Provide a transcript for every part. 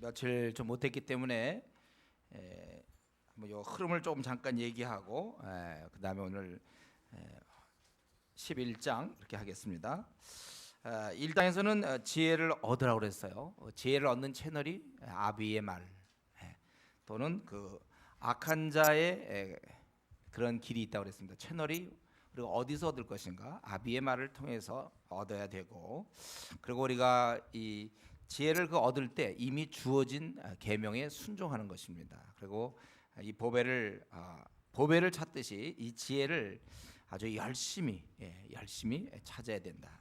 며칠 좀 못했기 때문에 한번 요 흐름을 좀 잠깐 얘기하고 그다음에 오늘 11장 이렇게 하겠습니다. 1장에서는 지혜를 얻으라고 그랬어요. 지혜를 얻는 채널이 아비의 말 또는 그 악한 자의 그런 길이 있다고 그랬습니다. 채널이 우리가 어디서 얻을 것인가? 아비의 말을 통해서 얻어야 되고, 그리고 우리가 이 지혜를 얻을 때 이미 주어진 계명에 순종하는 것입니다. 그리고 이 보배를 찾듯이 이 지혜를 아주 열심히 찾아야 된다.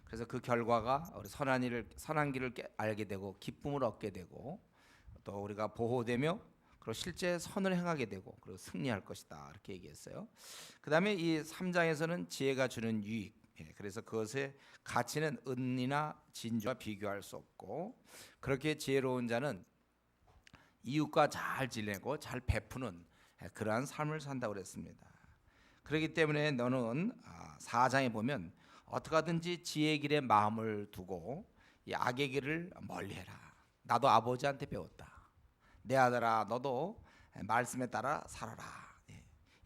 그래서 그 결과가 우리 선한 길을 알게 되고 기쁨을 얻게 되고, 또 우리가 보호되며 그리고 실제 선을 행하게 되고 그리고 승리할 것이다, 이렇게 얘기했어요. 그다음에 이 3장에서는 지혜가 주는 유익, 그래서 그것의 가치는 은이나 진주와 비교할 수 없고, 그렇게 지혜로운 자는 이웃과 잘 지내고 잘 베푸는 그러한 삶을 산다고 그랬습니다. 그렇기 때문에 너는 4장에 보면 어떻게 하든지 지혜의 길에 마음을 두고 이 악의 길을 멀리해라. 나도 아버지한테 배웠다. 내 아들아, 너도 말씀에 따라 살아라.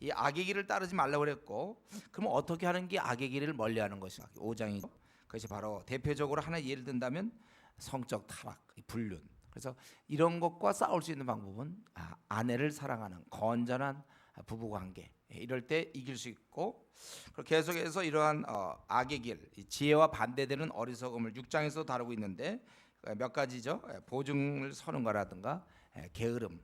이 악의 길을 따르지 말라고 그랬고, 그럼 어떻게 하는 게 악의 길을 멀리하는 것인가? 5장이죠. 그것이 바로 대표적으로 하나 예를 든다면 성적 타락, 불륜. 그래서 이런 것과 싸울 수 있는 방법은 아내를 사랑하는 건전한 부부관계, 이럴 때 이길 수 있고, 그리고 계속해서 이러한 악의 길, 지혜와 반대되는 어리석음을 6장에서 다루고 있는데 몇 가지죠. 보증을 서는 거라든가 게으름,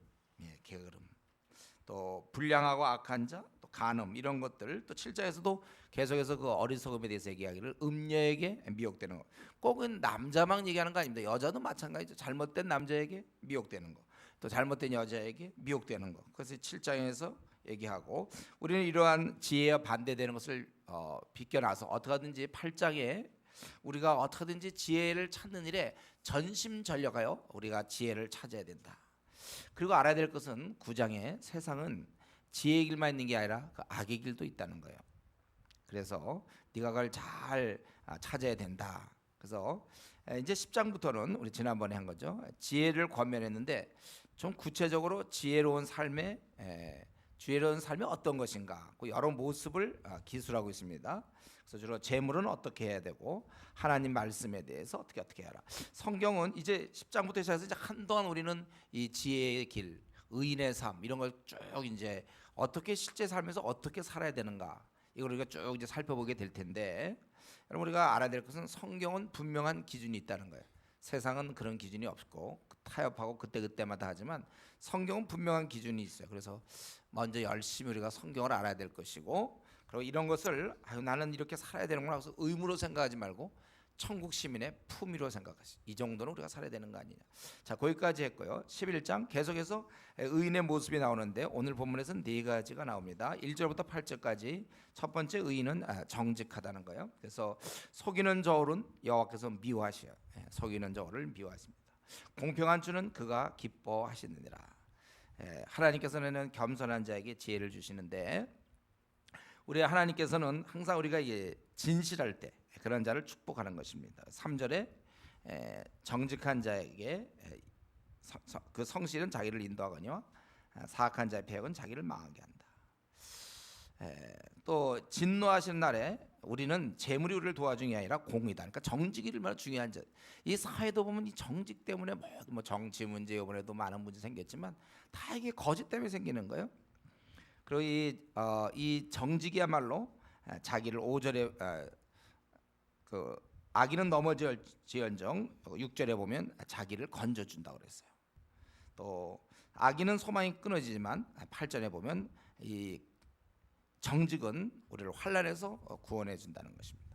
또 불량하고 악한 자, 또 간음, 이런 것들. 또 7장에서도 계속해서 그 어리석음에 대해서 얘기하기를 음녀에게 미혹되는 거. 꼭은 남자만 얘기하는 거 아닙니다. 여자도 마찬가지죠. 잘못된 남자에게 미혹되는 거, 또 잘못된 여자에게 미혹되는 거. 그래서 7장에서 얘기하고, 우리는 이러한 지혜와 반대되는 것을 비껴나서 어떻게 하든지 8장에 우리가 어떻게든지 지혜를 찾는 일에 전심전력하여 우리가 지혜를 찾아야 된다. 그리고 알아야 될 것은 9장에 세상은 지혜의 길만 있는 게 아니라 그 악의 길도 있다는 거예요. 그래서 네가 그걸 잘 찾아야 된다. 그래서 이제 10장부터는 우리 지난번에 한 거죠. 지혜를 권면했는데 좀 구체적으로 지혜로운 삶이 어떤 것인가, 그 여러 모습을 기술하고 있습니다. 그래서 주로 재물은 어떻게 해야 되고, 하나님 말씀에 대해서 어떻게 해라. 성경은 이제 10장부터 시작해서 이제 한동안 우리는 이 지혜의 길, 의인의 삶, 이런 걸 쭉 이제 어떻게 실제 삶에서 어떻게 살아야 되는가, 이걸 우리가 쭉 이제 살펴보게 될 텐데, 여러분 우리가 알아야 될 것은 성경은 분명한 기준이 있다는 거예요. 세상은 그런 기준이 없고 타협하고 그때마다 하지만 성경은 분명한 기준이 있어요. 그래서 먼저 열심히 우리가 성경을 알아야 될 것이고, 그리고 이런 것을 나는 이렇게 살아야 되는구나 해서 의무로 생각하지 말고 천국 시민의 품위로 생각하시. 이 정도는 우리가 살아야 되는 거 아니냐. 자, 거기까지 했고요. 11장 계속해서 의인의 모습이 나오는데 오늘 본문에서는 네 가지가 나옵니다. 1절부터 8절까지. 첫 번째, 의인은 정직하다는 거예요. 그래서 속이는 저울은 여호와께서 미워하시요. 속이는 저울을 미워하십니다. 공평한 주는 그가 기뻐하시느니라. 하나님께서는 겸손한 자에게 지혜를 주시는데, 우리 하나님께서는 항상 우리가 진실할 때 그런 자를 축복하는 것입니다. 3절에 정직한 자에게 그 성실은 자기를 인도하거니와 사악한 자의 패역은 자기를 망하게 한다. 또 진노하시는 날에 우리는 재물이 우리를 도와주는 게 아니라 공의다. 그러니까 정직이 얼마나 중요한 자. 이 사회도 보면 이 정직 때문에 뭐 정치 문제, 이번에도 많은 문제 생겼지만 다 이게 거짓 때문에 생기는 거예요. 그리고 이 정직이야말로 자기를 5절에 그 악인은 넘어질지언정 6절에 보면 자기를 건져준다고 그랬어요. 또 악인은 소망이 끊어지지만 8절에 보면 이 정직은 우리를 환난에서 구원해 준다는 것입니다.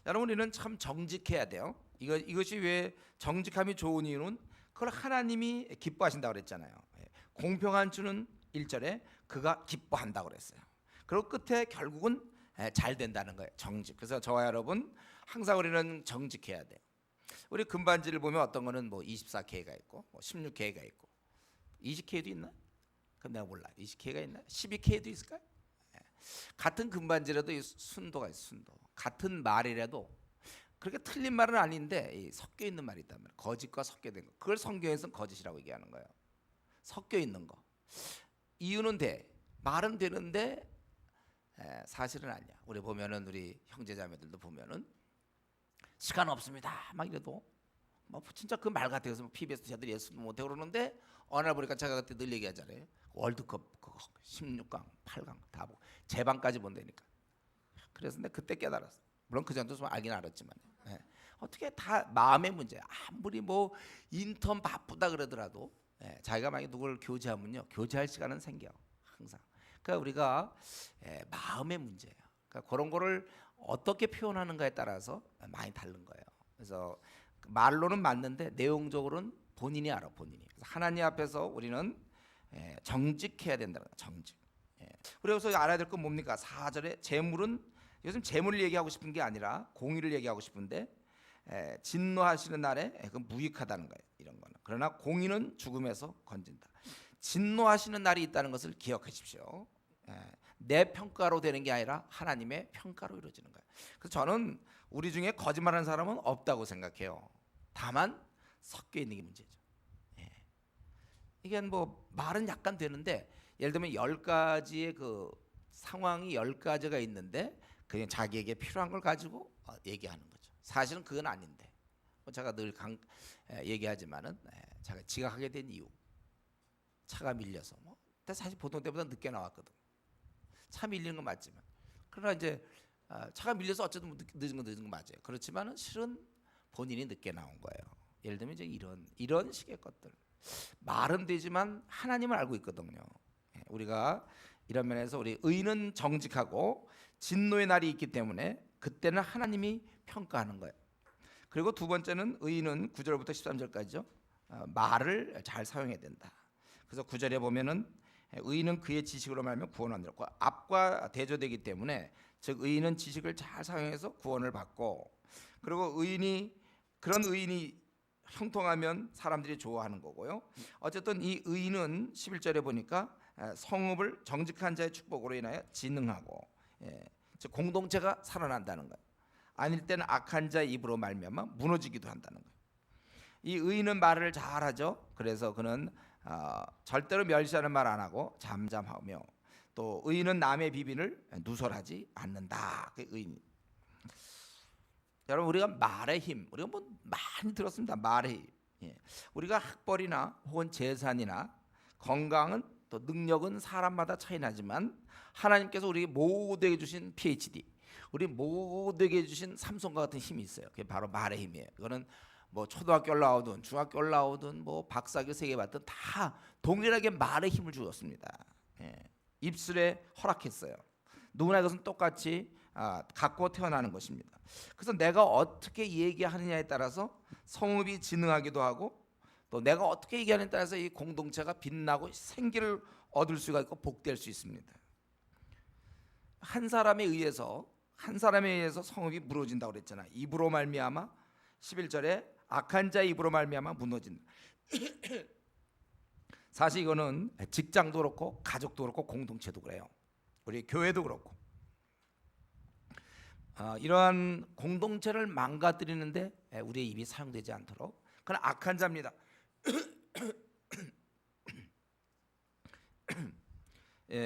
여러분, 우리는 참 정직해야 돼요. 이것이 왜 정직함이 좋은 이유는 그걸 하나님이 기뻐하신다고 그랬잖아요. 공평한 주는 1절에 그가 기뻐한다고 그랬어요. 그리고 끝에 결국은 잘 된다는 거예요. 정직. 그래서 저와 여러분 항상 우리는 정직해야 돼요. 우리 금반지를 보면 어떤 거는 뭐 24K가 있고 뭐 16K가 있고 20K도 있나? 그건 내가 몰라. 20K가 있나? 12K도 있을까요? 같은 금반지라도 순도가 있어. 순도. 같은 말이라도 그렇게 틀린 말은 아닌데 섞여 있는 말이 있단 말이에요. 거짓과 섞여 된 거. 그걸 성경에서는 거짓이라고 얘기하는 거예요. 섞여 있는 거. 이유는 돼. 말은 되는데 사실은 아니야. 우리 보면은 우리 형제자매들도 보면은 시간 없습니다. 막 이래도 뭐 진짜 그 말 같아서 PBS 자들이 예수도 못해 그러는데 어느 날 보니까 제가 그때 늘 얘기하잖아요. 월드컵 그거 16강, 8강 다 보고 제방까지 본다니까. 그래서 내가 그때 깨달았어. 물론 그 전도 좀 알긴 알았지만 어떻게 다 마음의 문제야. 아무리 뭐 인턴 바쁘다 그러더라도 자기가 만약 누구를 교제하면요 교제할 시간은 생겨 항상. 그러니까 우리가 마음의 문제예요. 그러니까 그런 거를 어떻게 표현하는가에 따라서 많이 다른 거예요. 그래서 말로는 맞는데 내용적으로는 본인이 알아. 본인이. 그래서 하나님 앞에서 우리는 정직해야 된다는 거예요. 정직. 그래서 알아야 될 건 뭡니까? 4절에 재물은 요즘 재물을 얘기하고 싶은 게 아니라 공의를 얘기하고 싶은데 진노하시는 날에 그 무익하다는 거예요. 이런 거는. 그러나 공의는 죽음에서 건진다. 진노하시는 날이 있다는 것을 기억하십시오. 내 평가로 되는 게 아니라 하나님의 평가로 이루어지는 거예요. 그래서 저는 우리 중에 거짓말하는 사람은 없다고 생각해요. 다만 섞여 있는 게 문제죠. 이게 뭐 말은 약간 되는데 예를 들면 10가지의 그 상황이 10가지가 있는데 그냥 자기에게 필요한 걸 가지고 얘기하는 거죠. 사실은 그건 아닌데 제가 늘 얘기하지만은 제가 지각하게 된 이유 차가 밀려서 뭐 사실 보통 때보다 늦게 나왔거든. 차 밀리는 건 맞지만 그러나 이제 차가 밀려서 어쨌든 뭐 늦은 건 맞아요. 그렇지만은 실은 본인이 늦게 나온 거예요. 예를 들면 이제 이런 식의 것들 말은 되지만 하나님을 알고 있거든요. 우리가 이런 면에서 우리 의는 정직하고 진노의 날이 있기 때문에 그때는 하나님이 평가하는 거예요. 그리고 두 번째는 의는 9절부터 13절까지죠. 말을 잘 사용해야 된다. 그래서 9절에 보면은 의인은 그의 지식으로 말하면 구원을 얻는다고 앞과 대조되기 때문에 즉 의인은 지식을 잘 사용해서 구원을 받고 그리고 그런 의인이 형통하면 사람들이 좋아하는 거고요. 어쨌든 이 의인은 11절에 보니까 성읍을 정직한 자의 축복으로 인하여 진흥하고 즉 공동체가 살아난다는 거예요. 아닐 때는 악한 자의 입으로 말미암아 무너지기도 한다는 거예요. 이 의인은 말을 잘하죠. 그래서 그는 절대로 멸시하는 말 안 하고 잠잠하며 또 의인은 남의 비빈을 누설하지 않는다. 그 의인. 여러분 우리가 말의 힘 우리가 뭐 많이 들었습니다. 말의 힘. 우리가 학벌이나 혹은 재산이나 건강은 또 능력은 사람마다 차이 나지만 하나님께서 우리 모두에게 주신 PhD 우리 모두에게 주신 삼손과 같은 힘이 있어요. 그게 바로 말의 힘이에요. 그거는 뭐 초등학교를 나오든 중학교를 나오든 뭐 박사학위 3개 받든 다 동일하게 말의 힘을 주었습니다. 입술에 허락했어요. 누구나 이것은 똑같이 갖고 태어나는 것입니다. 그래서 내가 어떻게 얘기하느냐에 따라서 성읍이 진흥하기도 하고 또 내가 어떻게 얘기하느냐에 따라서 이 공동체가 빛나고 생기를 얻을 수가 있고 복될 수 있습니다. 한 사람에 의해서 성읍이 무너진다고 그랬잖아. 입으로 말미암아 11절에 악한 자의 입으로 말미암아 무너진다. 사실 이거는 직장도 그렇고 가족도 그렇고 공동체도 그래요. 우리 교회도 그렇고 이러한 공동체를 망가뜨리는데 우리의 입이 사용되지 않도록 그건 악한 자입니다.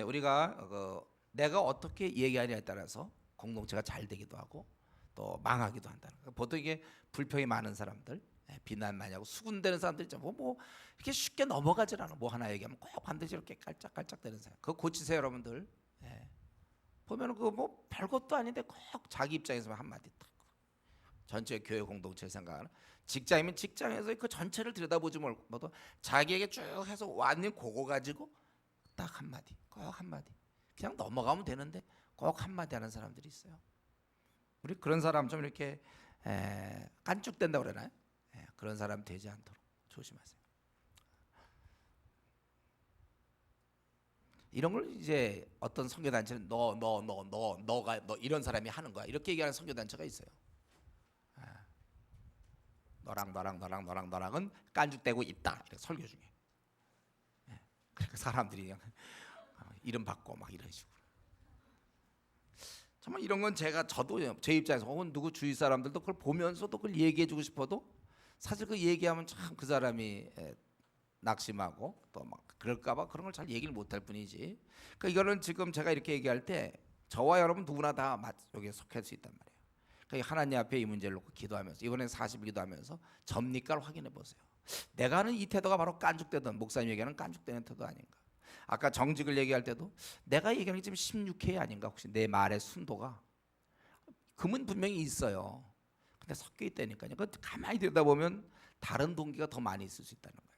우리가 내가 어떻게 얘기하냐에 따라서 공동체가 잘 되기도 하고 또 망하기도 한다는 거예요. 보통 이게 불평이 많은 사람들 비난 많이 하고 수군대는 사람들이 뭐 이렇게 쉽게 넘어가질 않아. 뭐 하나 얘기하면 꼭 반드시 이렇게 깔짝깔짝대는 사람. 그거 고치세요 여러분들. 보면은 그 뭐 별것도 아닌데 꼭 자기 입장에서만 한마디 딱 전체 교회 공동체 생각하는 직장이면 직장에서 그 전체를 들여다보지 말고 자기에게 쭉 해서 완전 그거 가지고 딱 한마디 꼭 한마디 그냥 넘어가면 되는데 꼭 한마디 하는 사람들이 있어요. 우리 그런 사람 좀 이렇게 깐죽된다고 그러나요? 그런 사람 되지 않도록 조심하세요. 이런 걸 이제 어떤 선교단체는 너가 이런 사람이 하는 거야 이렇게 얘기하는 선교단체가 있어요. 너랑은 깐죽대고 있다 설교 중에. 그러니까 사람들이 그냥 이름 바꿔 막 이런 식으로. 정말 이런 건 저도 제 입장에서 혹은 누구 주위 사람들도 그걸 보면서도 그걸 얘기해주고 싶어도 사실 그 얘기하면 참 그 사람이 낙심하고 또 막 그럴까봐 그런 걸 잘 얘기를 못할 뿐이지. 그러니까 이거는 지금 제가 이렇게 얘기할 때 저와 여러분 누구나 다 여기에 속할 수 있단 말이에요. 그러니까 하나님 앞에 이 문제를 놓고 기도하면서 이번에 40일 기도하면서 접니까를 확인해 보세요. 내가 하는 이 태도가 바로 깐죽대던 목사님 얘기하는 깐죽대는 태도 아닌가. 아까 정직을 얘기할 때도 내가 얘기하는 게 지금 16회 아닌가. 혹시 내 말의 순도가 금은 분명히 있어요. 근데 섞여 있다니까요. 그 가만히 들여다보면 다른 동기가 더 많이 있을 수 있다는 거예요.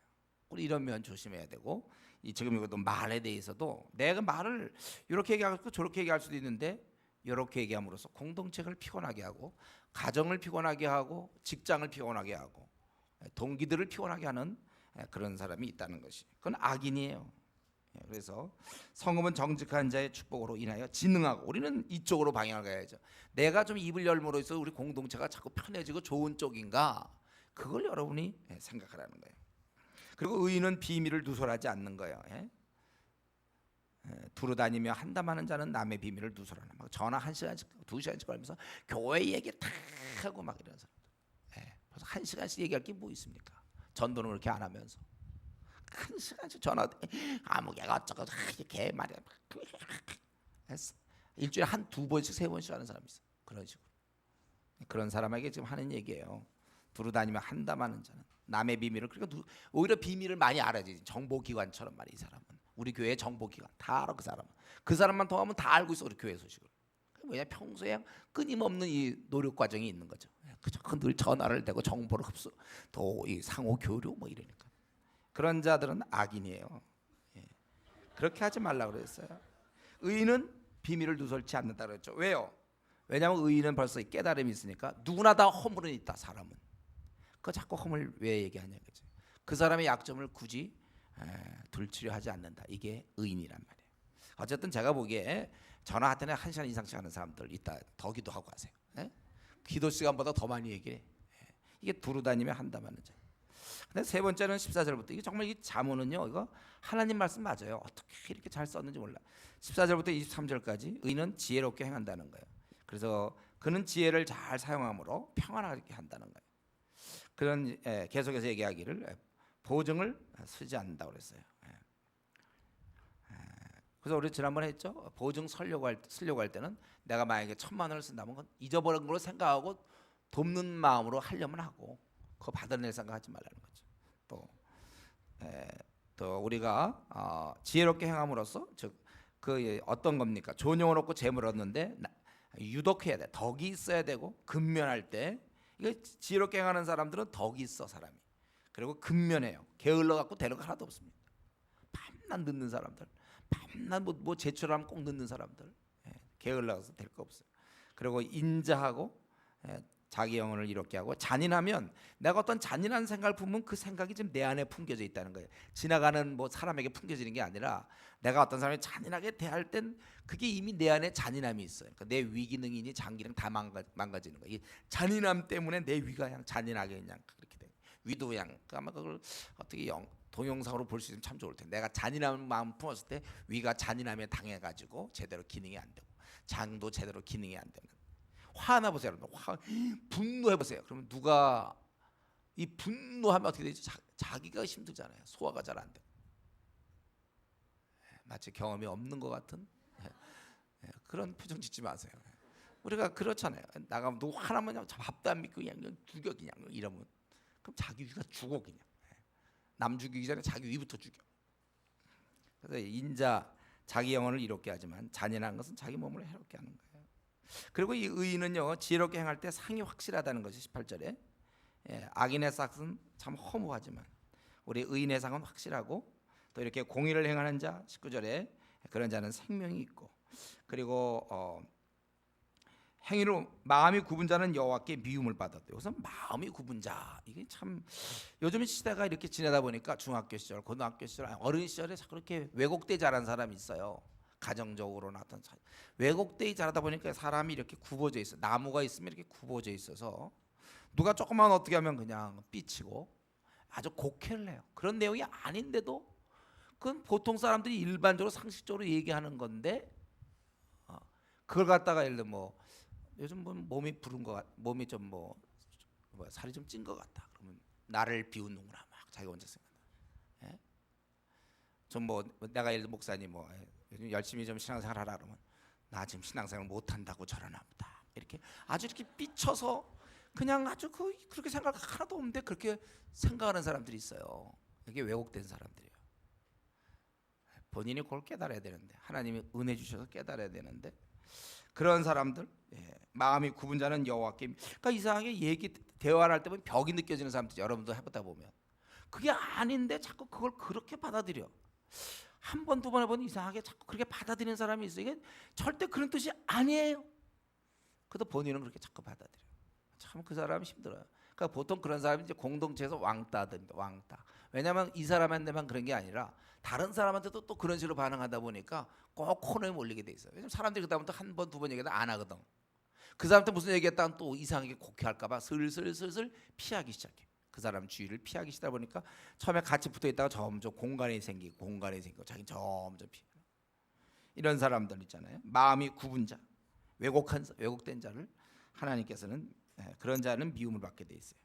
우리 이런 면 조심해야 되고 지금 이것도 말에 대해서도 내가 말을 이렇게 얘기하고 저렇게 얘기할 수도 있는데 이렇게 얘기함으로써 공동체를 피곤하게 하고 가정을 피곤하게 하고 직장을 피곤하게 하고 동기들을 피곤하게 하는 그런 사람이 있다는 것이 그건 악인이에요. 그래서 성금은 정직한 자의 축복으로 인하여 진흥하고 우리는 이쪽으로 방향을 가야죠. 내가 좀 입을 열므로써 우리 공동체가 자꾸 편해지고 좋은 쪽인가 그걸 여러분이 생각하라는 거예요. 그리고 의인은 비밀을 누설하지 않는 거예요. 두루 다니며 한담하는 자는 남의 비밀을 누설하는. 막 전화 1시간씩 2시간씩 걸면서 교회 얘기 다 하고 막 이런 사람들. 그래서 1시간씩 얘기할 게 뭐 있습니까? 전도는 그렇게 안 하면서 1시간씩 전화 아무개가 어쩌고 이렇게 말이야. 일주일에 한 2번씩 3번씩 하는 사람이 있어. 그런 식으로. 그런 사람에게 지금 하는 얘기예요. 두루 다니며 한담하는 자는 남의 비밀을 그러니까 오히려 비밀을 많이 알아야지. 정보기관처럼 말이야. 이 사람은 우리 교회 정보기관 다 알아. 그 사람만 통하면 다 알고 있어. 우리 교회 소식을. 왜냐 평소에 끊임없는 이 노력 과정이 있는 거죠. 그저 늘 전화를 대고 정보를 흡수 또 이 상호 교류 뭐 이러니까 그런 자들은 악인이에요. 그렇게 하지 말라고 그랬어요. 의인은 비밀을 누설치 않는다 그랬죠. 왜요? 왜냐하면 의인은 벌써 깨달음이 있으니까 누구나 다 허물은 있다. 사람은 그 자꾸 허물 왜 얘기하냐 그죠? 그 사람의 약점을 굳이 둘치려 하지 않는다. 이게 의인이란 말이에요. 어쨌든 제가 보기에 전화 한 1시간 이상씩 하는 사람들 이따 더 기도하고 하세요. 기도 시간보다 더 많이 얘기해. 이게 두루 다니며 한담하는 자. 근데 세 번째는 14절부터 이게 정말 이 잠언은요 이거 하나님 말씀 맞아요. 어떻게 이렇게 잘 썼는지 몰라. 14절부터 23절까지 의인은 지혜롭게 행한다는 거예요. 그래서 그는 지혜를 잘 사용함으로 평안하게 한다는 거예요. 그런 계속해서 얘기하기를 보증을 쓰지 않는다고 그랬어요. 그래서 우리 지난번에 했죠. 보증 쓰려고 할 때는 내가 만약에 1,000,000원을 쓴다면 그건 잊어버린 걸로 생각하고 돕는 마음으로 하려면 하고 그거 받아낼 생각하지 말라는 거죠. 또 우리가 지혜롭게 행함으로써 즉 그 어떤 겁니까? 존영을 얻고 재물을 얻는데 유독해야 돼. 덕이 있어야 되고 근면할 때 이게 지혜롭게 행하는 사람들은 덕이 있어 사람이. 그리고 근면해요. 게을러 갖고 되는 거 하나도 없습니다. 밤낮 늦는 사람들, 밤낮 뭐 제출하면 꼭 늦는 사람들, 게을러서 될 거 없어요. 그리고 인자하고 자기 영혼을 이롭게 하고 잔인하면 내가 어떤 잔인한 생각을 품으면 그 생각이 지금 내 안에 품겨져 있다는 거예요. 지나가는 뭐 사람에게 품겨지는 게 아니라 내가 어떤 사람이 잔인하게 대할 땐 그게 이미 내 안에 잔인함이 있어요. 그러니까 내 위기능이니 장기능 다 망가지는 거예요. 이 잔인함 때문에 내 위가 그냥 잔인하게 그냥 그렇게 돼. 위도 그냥 아마 그걸 어떻게 동영상으로 볼 수 있으면 참 좋을 텐데 내가 잔인한 마음 품었을 때 위가 잔인함에 당해가지고 제대로 기능이 안 되고 장도 제대로 기능이 안 되는. 화나 보세요, 여러분. 분노해 보세요. 그러면 누가 이 분노하면 어떻게 되지? 자기가 힘들잖아요. 소화가 잘 안 되고 마치 경험이 없는 것 같은 그런 표정 짓지 마세요. 우리가 그렇잖아요. 나가면 누구 하나만 밥도 안 믿고 그냥 죽여 그냥 이러면 그럼 자기 위가 죽어 그냥. 남 죽이기 전에 자기 위부터 죽여. 그래서 인자 자기 영혼을 이롭게 하지만 잔인한 것은 자기 몸을 해롭게 하는 거예요. 그리고 이 의인은요 지혜롭게 행할 때 상이 확실하다는 것이 18절에 악인의 싹은 참 허무하지만 우리 의인의 상은 확실하고 또 이렇게 공의를 행하는 자 19절에 그런 자는 생명이 있고 그리고 행위로 마음이 굽은 자는 여호와께 미움을 받았대요. 그래서 마음이 굽은 자 이게 참 요즘 시대가 이렇게 지내다 보니까 중학교 시절, 고등학교 시절, 어린 시절에 자꾸 이렇게 왜곡돼 자란 사람이 있어요. 가정적으로 나타난 왜곡돼 자라다 보니까 사람이 이렇게 굽어져 있어. 나무가 있으면 이렇게 굽어져 있어서 누가 조금만 어떻게 하면 그냥 삐치고 아주 곡해를 해요. 그런 내용이 아닌데도 그건 보통 사람들이 일반적으로 상식적으로 얘기하는 건데 그걸 갖다가 예를 들어 뭐 요즘 뭐 몸이 부른 거 몸이 좀 살이 좀 찐 것 같다. 그러면 나를 비웃는구나 막 자기 혼자 생각. 예? 좀 내가 예를 들어 목사님 요즘 열심히 좀 신앙생활 하라 그러면 나 지금 신앙생활 못 한다고 저러나 보다. 이렇게 아주 이렇게 삐쳐서 그냥 아주 그렇게 생각 하나도 없는데 그렇게 생각하는 사람들이 있어요. 이게 왜곡된 사람들이에요. 본인이 그걸 깨달아야 되는데 하나님이 은혜 주셔서 깨달아야 되는데 그런 사람들 마음이 굽은 자는 여호와께 그러니까 이상하게 대화를 할 때 보면 벽이 느껴지는 사람들 여러분도 해보다 보면 그게 아닌데 자꾸 그걸 그렇게 받아들여. 한 번 두 번 해보니 이상하게 자꾸 그렇게 받아들이는 사람이 있어요. 이게 절대 그런 뜻이 아니에요. 그래도 본인은 그렇게 자꾸 받아들여. 참 그 사람이 힘들어요. 그러니까 보통 그런 사람이 이제 공동체에서 왕따입니다. 왕따. 왜냐하면 이 사람한테만 그런 게 아니라 다른 사람한테도 또 그런 식으로 반응하다 보니까 꼭 코너에 몰리게 돼 있어요. 왜냐면 사람들이 그다음부터 한 번 두 번 얘기하다 안 하거든. 그 사람한테 무슨 얘기했다면 또 이상하게 곡해할까봐 슬슬 피하기 시작해. 그 사람 주위를 피하기 시작하다 보니까 처음에 같이 붙어 있다가 점점 공간이 생기고 자기 점점 피해. 이런 사람들 있잖아요. 마음이 굽은 자, 왜곡된 자를 하나님께서는 그런 자는 미움을 받게 돼 있어요.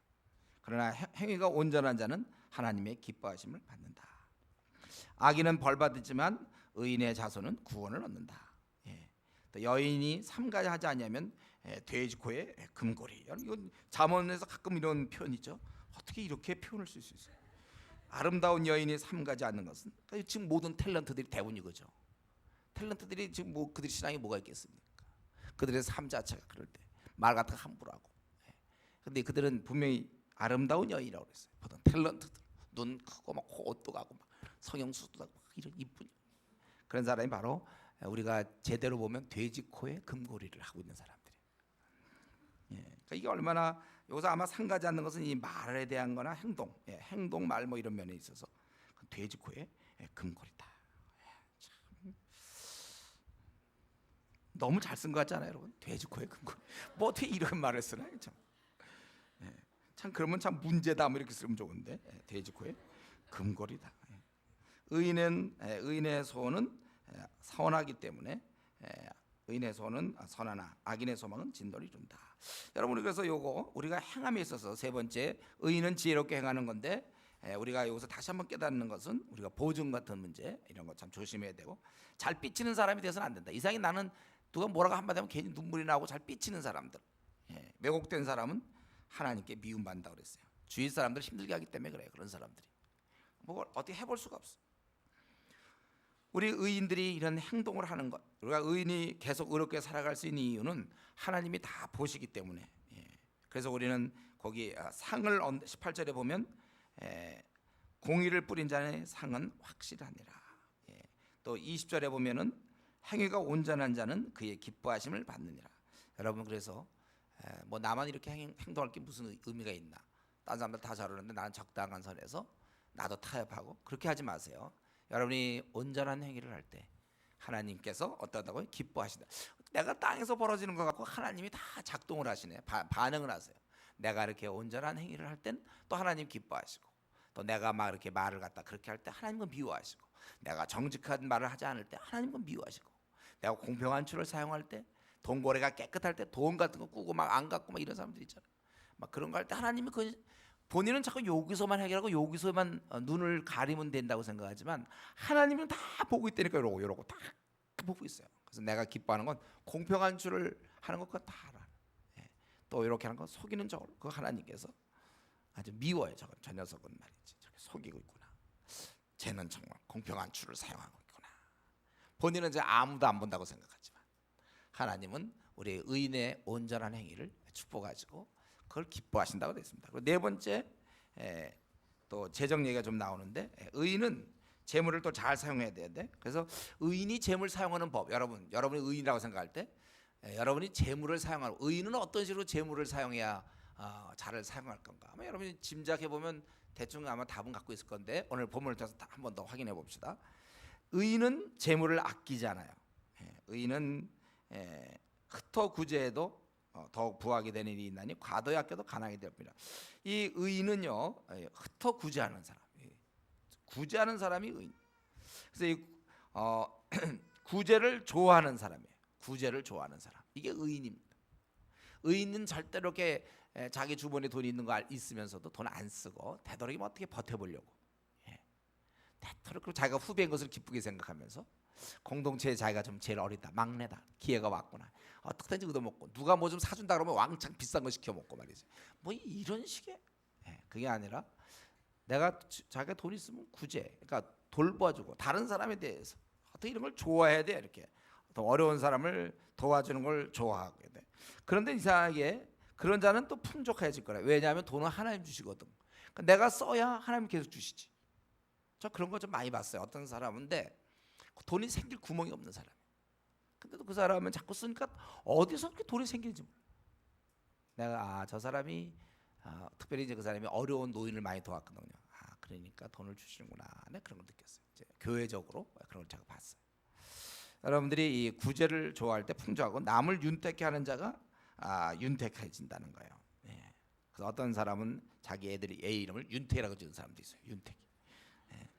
그러나 행위가 온전한 자는 하나님의 기뻐하심을 받는다. 악인은 벌받지만 의인의 자손은 구원을 얻는다. 또 여인이 삼가지 하지 않으면 돼지 코에 금고리. 이건 잠언에서 가끔 이런 표현 있죠. 어떻게 이렇게 표현을 쓸 수 있어요? 아름다운 여인이 삼가지 않는 것은 그러니까 지금 모든 탤런트들이 대부분 이거죠. 탤런트들이 지금 그들이 신앙이 뭐가 있겠습니까? 그들의 삶 자체가 그럴 때 말 같은 거 함부로 하고. 근데 그들은 분명히 아름다운 여인이라고 그랬어요. 보통 탤런트들 눈 크고 막 코옷도 가고 막 성형수도 하고 이런 이쁜 그런 사람이 바로 우리가 제대로 보면 돼지 코에 금고리를 하고 있는 사람들이에요. 그러니까 이게 얼마나 여기서 아마 상가지 않는 것은 이 말에 대한 거나 행동 말 이런 면에 있어서 돼지 코에 금고리다. 참 너무 잘 쓴 것 같잖아요, 여러분. 돼지 코에 금고리. 어떻게 이런 말을 쓰나요, 참. 참 그러면 참 문제다 이렇게 쓰면 좋은데 돼지 코에 금고리다. 의인의 소원은 선하기 때문에 의인의 소원은 선하나 악인의 소망은 진노를 이룬다. 여러분 그래서 우리가 행함에 있어서 세 번째 의인은 지혜롭게 행하는 건데 우리가 여기서 다시 한번 깨닫는 것은 우리가 보증 같은 문제 이런 거 참 조심해야 되고 잘 삐치는 사람이 돼서는 안 된다. 이상히 나는 누가 뭐라고 한마디 하면 괜히 눈물이 나고 잘 삐치는 사람들 왜곡된 사람은 하나님께 미움받는다고 그랬어요. 주위 사람들 힘들게 하기 때문에 그래요. 그런 사람들이 뭐 어떻게 해볼 수가 없어. 우리 의인들이 이런 행동을 하는 것, 우리가 의인이 계속 의롭게 살아갈 수 있는 이유는 하나님이 다 보시기 때문에. 그래서 우리는 거기 상을 18절에 보면 공의를 뿌린 자의 상은 확실하니라. 또 20절에 보면은 행위가 온전한 자는 그의 기뻐하심을 받느니라. 여러분 그래서 뭐 나만 이렇게 행동할 게 무슨 의미가 있나? 다른 사람들 다 저러는데 나는 적당한 선에서 나도 타협하고 그렇게 하지 마세요. 여러분이 온전한 행위를 할 때 하나님께서 어떠하다고요? 기뻐하신다. 내가 땅에서 벌어지는 것 같고 하나님이 다 작동을 하시네. 반응을 하세요. 내가 이렇게 온전한 행위를 할 땐 또 하나님 기뻐하시고 또 내가 막 이렇게 말을 갖다 그렇게 할 때 하나님은 미워하시고 내가 정직한 말을 하지 않을 때 하나님은 미워하시고 내가 공평한 추를 사용할 때 돈고래가 깨끗할 때 돈 같은 거 꾸고 막 안 갖고 막 이런 사람들 있잖아요. 막 그런 거 할 때 하나님이 본인은 자꾸 여기서만 해결하고 여기서만 눈을 가리면 된다고 생각하지만 하나님은 다 보고 있다니까 이러고 다 보고 있어요. 그래서 내가 기뻐하는 건 공평한 줄을 하는 것 그거 다 알아. 또 이렇게 하는 건 속이는 저걸 그 하나님께서 아주 미워요. 저 녀석은 말이지. 저게 속이고 있구나. 쟤는 정말 공평한 줄을 사용하고 있구나. 본인은 이제 아무도 안 본다고 생각하지만 하나님은 우리 의인의 온전한 행위를 축복하시고 그걸 기뻐하신다고 됐습니다. 그리고 네 번째 또 재정 얘기가 좀 나오는데 의인은 재물을 또 잘 사용해야 되는데 그래서 의인이 재물 사용하는 법 여러분이 의인이라고 생각할 때 여러분이 재물을 사용하는 의인은 어떤 식으로 재물을 사용해야 잘 사용할 건가? 아마 여러분이 짐작해 보면 대충 아마 답은 갖고 있을 건데 오늘 본문을 통해서 한 번 더 확인해 봅시다. 의인은 재물을 아끼지 않아요. 의인은 흩어 구제해도 더욱 부하게 되는 일이 있나니 과도히 아껴도 가난하게 됩니다. 이 의인은요 흩어 구제하는 사람, 구제하는 사람이 의인. 그래서 이 구제를 좋아하는 사람이에요. 구제를 좋아하는 사람, 이게 의인입니다. 의인은 절대로 이렇게 자기 주머니에 돈이 있는 거 있으면서도 돈 안 쓰고 되도록이면 어떻게 버텨보려고, 되도록 자기가 후배인 것을 기쁘게 생각하면서 공동체에 자기가 좀 제일 어리다, 막내다, 기회가 왔구나, 어떻게든지 얻어먹고, 누가 뭐 좀 사준다 그러면 왕창 비싼 거 시켜 먹고 말이지. 뭐 이런 식의, 그게 아니라 내가 자기가 돈 있으면 구제, 그러니까 돌봐주고 다른 사람에 대해서 어떻게 이런 걸 좋아해야 돼. 이렇게 더 어려운 사람을 도와주는 걸 좋아하게 돼. 그런데 이상하게 그런 자는 또 풍족해질 거라. 왜냐하면 돈은 하나님 주시거든. 그러니까 내가 써야 하나님 계속 주시지. 저 그런 거 좀 많이 봤어요. 어떤 사람인데 돈이 생길 구멍이 없는 사람. 근데도 그 사람은 자꾸 쓰니까 어디서 그렇게 돈이 생기는지 몰라. 내가 저 사람이 특별히 이제 그 사람이 어려운 노인을 많이 도왔거든요. 그러니까 돈을 주시는구나. 네, 그런 걸 느꼈어요. 이제 교회적으로 그런 걸 제가 봤어요. 여러분들이 이 구제를 좋아할 때 풍조하고 남을 윤택해 하는 자가 윤택해진다는 거예요. 그래서 어떤 사람은 자기 애들이 애 이름을 윤택이라고 지은 사람도 있어요. 윤택.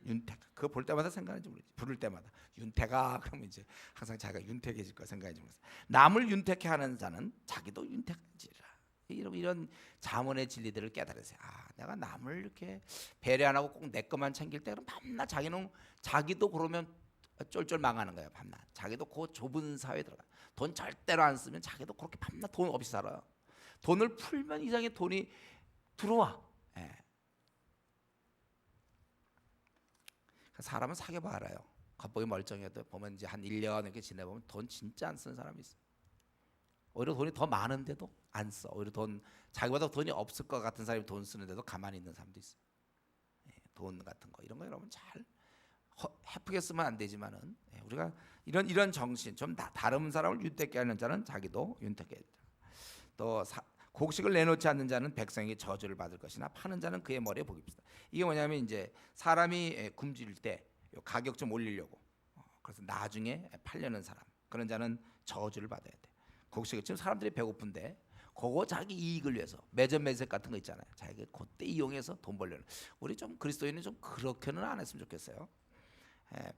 윤택. 그거 볼 때마다 생각하는지 모르지. 부를 때마다 윤택아 그러면 이제 항상 자기가 윤택해질 거 생각하지 모르겠어요. 남을 윤택해 하는 자는 자기도 윤택해지리라. 이런 잠언의 진리들을 깨달으세요. 내가 남을 이렇게 배려 안 하고 꼭 내 것만 챙길 때 그럼 밤낮 자기도 그러면 쫄쫄 망하는 거예요. 밤낮 자기도 그 좁은 사회에 들어가. 돈 절대로 안 쓰면 자기도 그렇게 밤낮 돈 없이 살아요. 돈을 풀면 이상의 돈이 들어와. 사람은 사귀어봐 알아요. 겉보기 멀쩡해도 보면 이제 한 1년 이렇게 지내보면 돈 진짜 안 쓰는 사람이 있어. 오히려 돈이 더 많은데도 안 써. 오히려 자기보다 돈이 없을 것 같은 사람이 돈 쓰는데도 가만히 있는 사람도 있어. 돈 같은 거 이런 거 여러분 잘 헤프게 쓰면 안 되지만은 우리가 이런 정신 좀 다른 사람을 윤택게 하는 자는 자기도 윤택해. 또 곡식을 내놓지 않는 자는 백성에게 저주를 받을 것이나 파는 자는 그의 머리에 복이 있다. 이게 뭐냐면 이제 사람이 굶주릴 때 가격 좀 올리려고 그래서 나중에 팔려는 사람, 그런 자는 저주를 받아야 돼. 곡식을 지금 사람들이 배고픈데 그거 자기 이익을 위해서 매점 매색 같은 거 있잖아요. 자기가 그때 이용해서 돈 벌려는. 우리 좀 그리스도인은 좀 그렇게는 안 했으면 좋겠어요.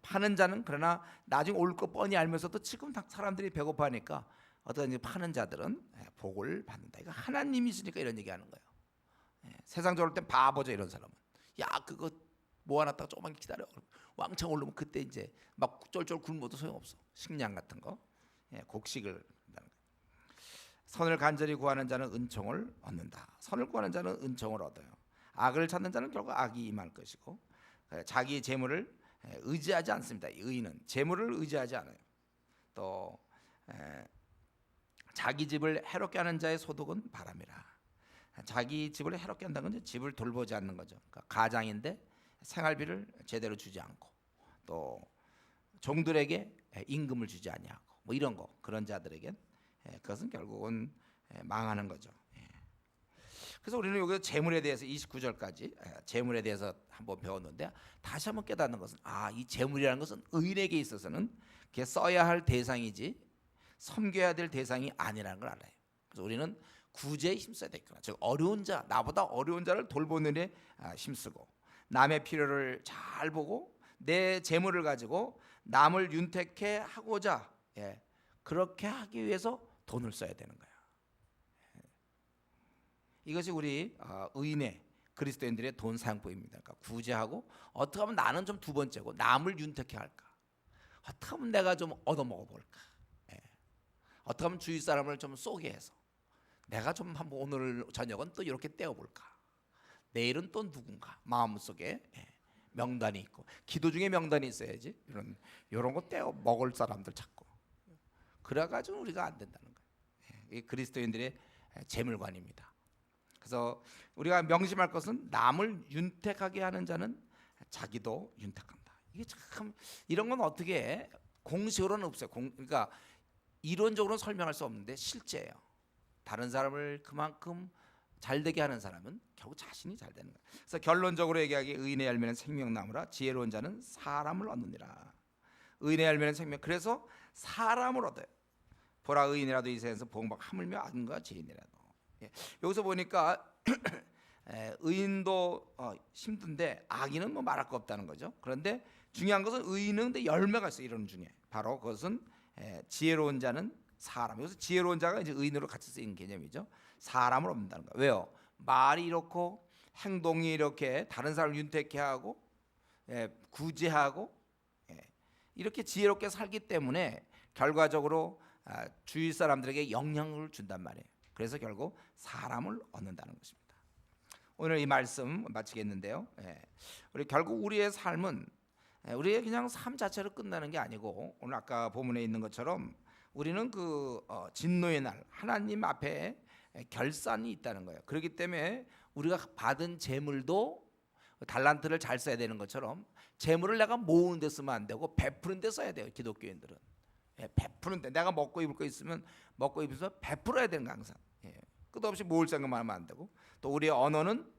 파는 자는 그러나 나중에 올 거 뻔히 알면서도 지금 사람들이 배고파하니까 어떤 파는 자들은 복을 받는다. 이거 하나님이시니까 이런 얘기하는 거예요. 세상적으로 땐 바보죠. 이런 사람은 그거 모아놨다가 조금만 기다려. 왕창 오르면 그때 이제 막 쫄쫄 굶어도 소용없어. 식량 같은 거, 곡식을. 선을 간절히 구하는 자는 은총을 얻는다. 선을 구하는 자는 은총을 얻어요. 악을 찾는 자는 결국 악이 임할 것이고, 자기 재물을 의지하지 않습니다. 의인은 재물을 의지하지 않아요. 또 자기 집을 해롭게 하는 자의 소득은 바람이라. 자기 집을 해롭게 한다는 건 집을 돌보지 않는 거죠. 그러니까 가장인데 생활비를 제대로 주지 않고 또 종들에게 임금을 주지 아니하고 뭐 이런 거, 그런 자들에겐 그것은 결국은 망하는 거죠. 그래서 우리는 여기 재물에 대해서 29절까지 재물에 대해서 한번 배웠는데 다시 한번 깨닫는 것은 이 재물이라는 것은 의인에게 있어서는 그게 써야 할 대상이지 섬겨야 될 대상이 아니라는 걸 알아요. 그래서 우리는 구제에 힘써야 되겠구나. 즉 어려운 자, 나보다 어려운 자를 돌보는 데 힘쓰고 남의 필요를 잘 보고 내 재물을 가지고 남을 윤택해 하고자 그렇게 하기 위해서 돈을 써야 되는 거야. 이것이 우리 의인의 그리스도인들의 돈 사용법입니다. 그러니까 구제하고 어떻게 하면 나는 좀 두 번째고 남을 윤택해 할까? 어떻게 하면 내가 좀 얻어먹어 볼까? 어떻게 하면 주위 사람을 좀 쏘게 해서 내가 좀 한번 오늘 저녁은 또 이렇게 떼어볼까? 내일은 또 누군가 마음속에 명단이 있고 기도 중에 명단이 있어야지. 이런 거 떼어 먹을 사람들 찾고 그래가지고 우리가 안 된다는 거예요. 이 그리스도인들의 재물관입니다. 그래서 우리가 명심할 것은 남을 윤택하게 하는 자는 자기도 윤택한다. 이게 참 이런 건 어떻게 공식으로는 없어요. 그러니까 이론적으로는 설명할 수 없는데 실제예요. 다른 사람을 그만큼 잘되게 하는 사람은 결국 자신이 잘 되는 거예요. 그래서 결론적으로 얘기하기에 의인의 열매는 생명나무라 지혜로운 자는 사람을 얻느니라. 의인의 열매는 생명. 그래서 사람을 얻어요. 보라 의인이라도 이 세상에서 복음받고 하물며 악인과 죄인이라도. 여기서 보니까 의인도 힘든데 악인은 뭐 말할 거 없다는 거죠. 그런데 중요한 것은 의인은 근데 열매가 있어요. 이런 중에 바로 그것은 지혜로운 자는 사람. 여기서 지혜로운 자가 이제 의인으로 같이 쓰인 개념이죠. 사람을 얻는다는 거예요. 왜요? 말이 이렇고 행동이 이렇게 다른 사람을 윤택해 하고 구제하고 이렇게 지혜롭게 살기 때문에 결과적으로 주위 사람들에게 영향을 준단 말이에요. 그래서 결국 사람을 얻는다는 것입니다. 오늘 이 말씀 마치겠는데요. 우리 결국 우리의 삶은 우리의 그냥 삶 자체로 끝나는 게 아니고, 오늘 아까 본문에 있는 것처럼 우리는 그 진노의 날 하나님 앞에 결산이 있다는 거예요. 그렇기 때문에 우리가 받은 재물도 달란트를 잘 써야 되는 것처럼 재물을 내가 모으는 데 쓰면 안 되고 베푸는 데 써야 돼요. 기독교인들은 베푸는 데, 내가 먹고 입을 거 있으면 먹고 입어서 베풀어야 되는 거 항상. 끝없이 모을 생각만 하면 안 되고, 또 우리의 언어는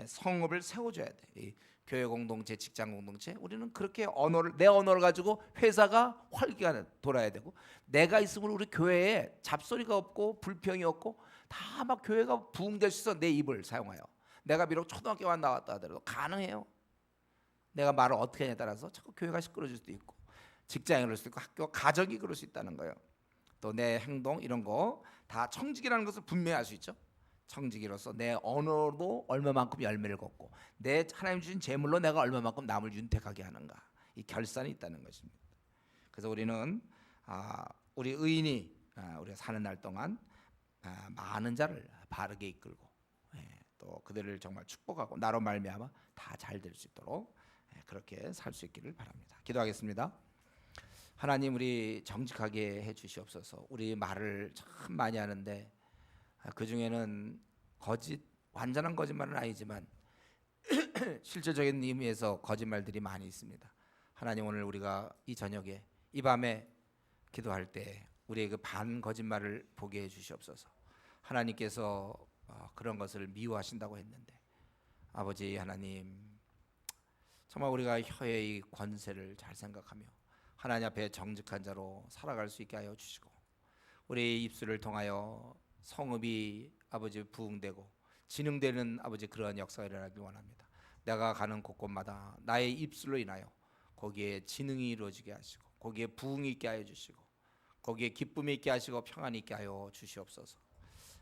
성읍을 세워줘야 돼. 이 교회 공동체, 직장 공동체, 우리는 그렇게 내 언어를 가지고 회사가 활기가 돌아야 되고, 내가 있으면 우리 교회에 잡소리가 없고 불평이 없고 다 막 교회가 부흥될 수 있어. 내 입을 사용하여. 내가 비록 초등학교만 나왔다 하더라도 가능해요. 내가 말을 어떻게 하냐에 따라서 자꾸 교회가 시끄러질 수도 있고, 직장이 그럴 수도 있고, 학교, 가정이 그럴 수 있다는 거예요. 또 내 행동 이런 거 다 청직이라는 것을 분명히 알 수 있죠. 청지기로서 내 언어로 얼마만큼 열매를 걷고, 내 하나님 주신 재물로 내가 얼마만큼 남을 윤택하게 하는가, 이 결산이 있다는 것입니다. 그래서 우리는 우리 의인이 우리가 사는 날 동안 많은 자를 바르게 이끌고 또 그들을 정말 축복하고 나로 말미암아 다 잘 될 수 있도록 그렇게 살 수 있기를 바랍니다. 기도하겠습니다. 하나님, 우리 정직하게 해 주시옵소서. 우리 말을 참 많이 하는데 그 중에는 완전한 거짓말은 아니지만 실질적인 의미에서 거짓말들이 많이 있습니다. 하나님, 오늘 우리가 이 저녁에 이 밤에 기도할 때 우리의 그 반 거짓말을 보게 해 주시옵소서. 하나님께서 그런 것을 미워하신다고 했는데, 아버지 하나님, 정말 우리가 혀의 권세를 잘 생각하며 하나님 앞에 정직한 자로 살아갈 수 있게 하여 주시고, 우리의 입술을 통하여 성읍이 아버지 부흥되고 진흥되는 아버지 그러한 역사가 일어나길 원합니다. 내가 가는 곳곳마다 나의 입술로 인하여 거기에 진흥이 이루어지게 하시고, 거기에 부흥이 있게 하여 주시고, 거기에 기쁨이 있게 하시고 평안이 있게 하여 주시옵소서.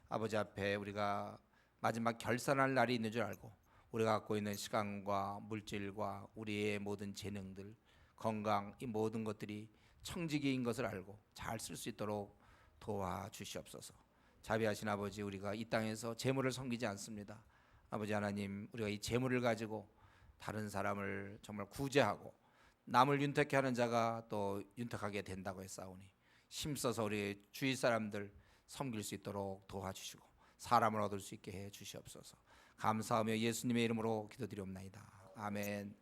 아버지 앞에 우리가 마지막 결산할 날이 있는 줄 알고, 우리가 갖고 있는 시간과 물질과 우리의 모든 재능들, 건강, 이 모든 것들이 청지기인 것을 알고 잘 쓸 수 있도록 도와주시옵소서. 자비하신 아버지, 우리가 이 땅에서 재물을 섬기지 않습니다. 아버지 하나님, 우리가 이 재물을 가지고 다른 사람을 정말 구제하고 남을 윤택케 하는 자가 또 윤택하게 된다고 했사오니, 힘써서 우리 주위 사람들 섬길 수 있도록 도와주시고 사람을 얻을 수 있게 해 주시옵소서. 감사하며 예수님의 이름으로 기도드리옵나이다. 아멘.